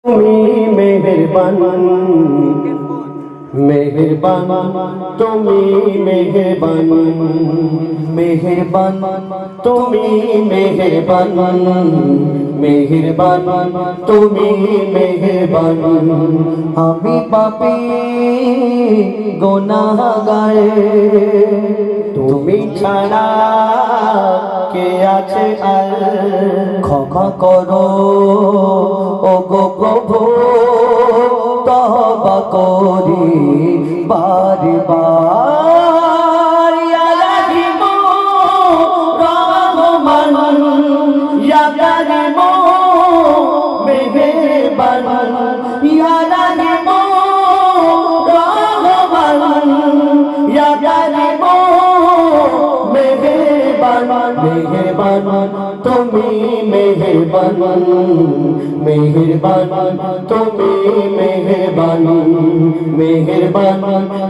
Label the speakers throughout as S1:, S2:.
S1: তুমি মেহেরবান মেহেরবান তুমি মেহেরবান মেহেরবান তুমি মেহেরবান মেহেরবান তুমি মেহেরবান আমি পাপী গুনাহগার তুমি ছাড়া কে আছে আর ক্ষমা করো ওগো প্রভু তওবা করি বারে বার ইয়া রাহিম রহমান ইয়া কারীম মেহেরবান ইয়া রাহিম রহমান ইয়া কারীম মেহেরবান মেহেরবান তুমি মেহেরবান মেহেরবান তুমি মেহেরবান মেহেরবান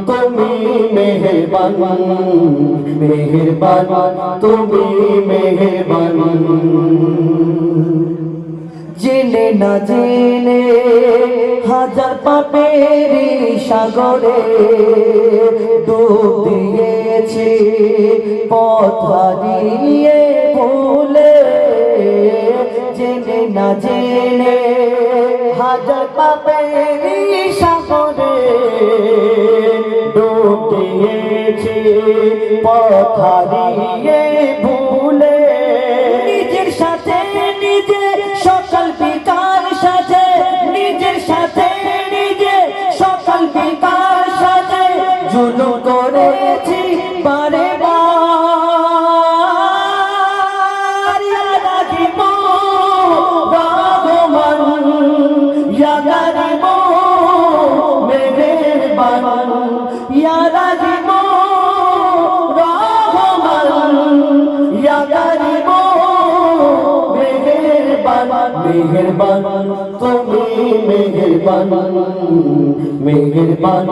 S1: তুমি মেহেরবান মেহেরবান তুমি মেহেরবান জেনে না জেনে হাজার পাপের সাগরে ডুব দিয়েছি পথ হারিয়ে ভুলে জেনে না জেনে হাজার পাপের সাগরে ডুব দিয়েছি পথ হারিয়ে ভুলে নিজের সাথে নিজে সকাল বিকাল সাজে নিজের সাথে নিজে সকাল বিকাল সাজে জুলুম করেছি বারে বার ইয়া রাহিম রহমান ইয়া কারীম মেহেরবান ইয়া রাহিম রহমান ইয়া কারীম মেহেরবান তুমি মেহেরবান মেহেরবান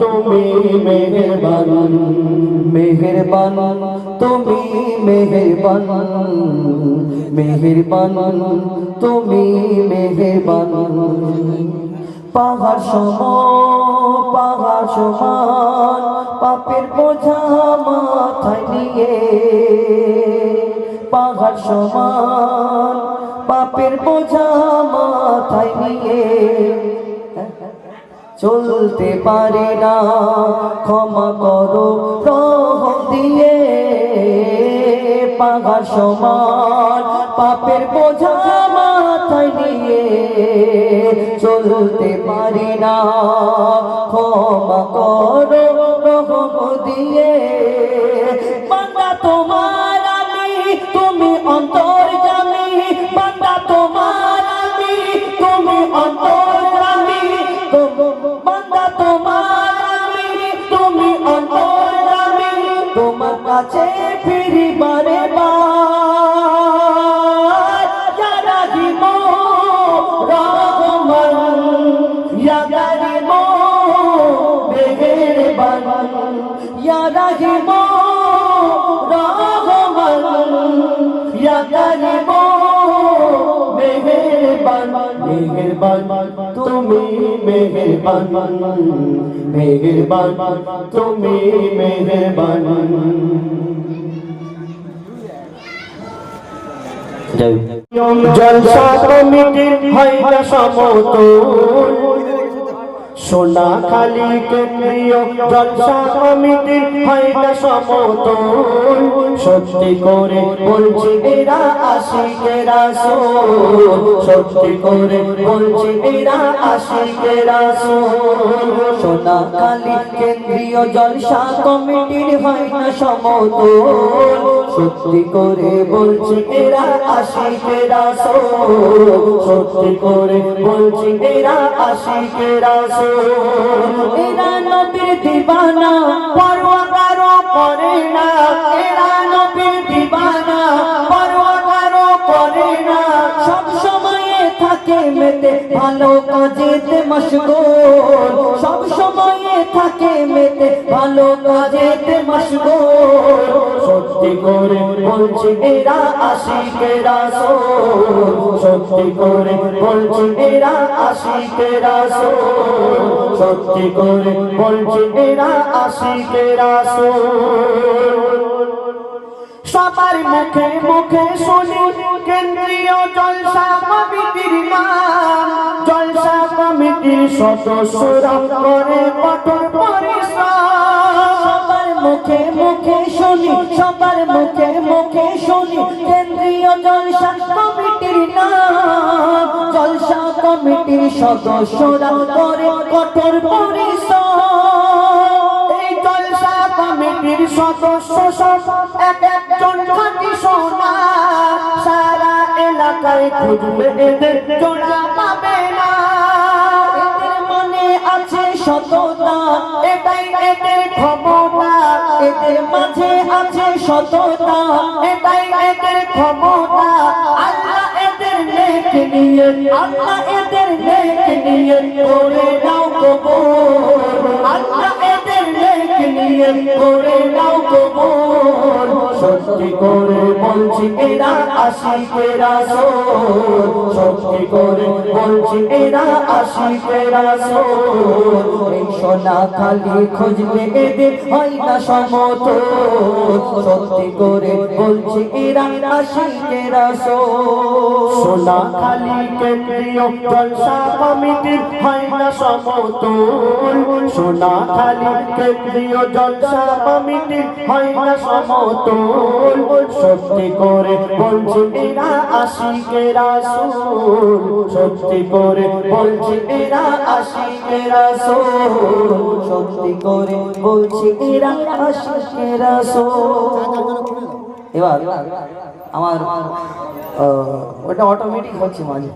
S1: তুমি মেহেরবান মেহেরবান তুমি মেহেরবান মেহেরবান তুমি মেহেরবান পাহাড় সমান পাপের বোঝা মাথায় নিয়ে পাহাড় সমান পাপের বোঝা মাথায় নিয়ে চলতে পারি না ক্ষমা করো রহম দিয়ে পাহাড় সমান পাপের বোঝা মাথায় নিয়ে চলতে পারি না ক্ষমা করো রহম দিয়ে বান্দা তোমার আমি তুমি অন্তর্যামী বান্দা তোমার আমি তুমি অন্তর্যামী বান্দা তোমার আমি তুমি অন্তর্যামী তোমার কাছে ফিরি বারে বার ইয়া রাহিম রহমান ইয়া কারীম মেহেরবান ইয়া রাহিম রহমান ইয়া কারীম মেহেরবান মেহেরবান তুমি মেহেরবান মেহেরবান তুমি মেহেরবান জলসা কমিটির হয় না সমতুল সোনা খালি কেন্দ্রীয় জলসা কমিটির হয় না সমতুল সত্যি করে বলছি এরা আশিকে রাসূল সত্যি করে বলছি এরা আশিকে রাসূল সোনা খালি কেন্দ্রীয় জলসা কমিটির হয় না সমতুল সত্যি করে বলছি এরা আশিকে রাসূল সত্যি করে বলছি এরা আশিকে রাসূল এরা নবীর দিবানা পরোয়া কারো করে না এরা নবীর দিবানা পরোয়া কারো করে না সব সময় থাকে মেতে
S2: মেতে ভালো কাজেতে মশগুল সব সময়ে থাকে মেতে ভালো কাজেতে মশগুল
S1: সত্যি করে বলছি এরা আশিকে রাসূল সত্যি করে বলছি এরা আশিকে রাসূল সত্যি করে বলছি এরা আশিকে রাসূল সবার মুখে মুখে শুনি কেন্দ্রীয় জলসা কমিটির নাম জলসা কমিটির সদস্যরা করে কঠোর পরিশ্রম
S2: সবার মুখে মুখে শুনি সবার মুখে মুখে শুনি কেন্দ্রীয় জলসা কমিটির নাম জলসা কমিটির সদস্যরা করে কঠোর পরিশ্রম
S1: এই জলসা কমিটির সদস্য সব এক একজন খাঁটি সোনা সারা এলাকায় খুঁজবে এদের জোড়া পাবে না
S2: এদের মনে আছে সততা
S1: এটাই এদের ক্ষমতা
S2: এদের মাঝে আছে সততা
S1: এটাই এদের ক্ষমতা আল্লাহ এদের নেক নিয়ে
S2: আল্লাহ এদের নেক নিয়ে
S1: করে নাও কবুল আল্লাহ এদের নেক নিয়ে করে নাও কবুল সত্যি করে বলছি এরা আশিকে রাসূল সত্যি করে বলছি এরা আশিকে রাসূল
S2: এই সোনা খালি খুঁজলে এদের হয় না সমতল সত্যি করে বলছি এরা আশিকে রাসূল
S1: সোনা খালি কেন্দ্রীয় জলসা কমিটির হয় না সমতুল সোনা খালি কেন্দ্রীয় জলসা কমিটির হয় না সমতুল সত্যি করে বলছি এরা আশিকে রাসূল সত্যি করে বলছি এরা আশিকে রাসূল
S2: সত্যি করে বলছি এরা আশিকে রাসূল এবার আমার ওটা অটোমেটিক হচ্ছে মাঝে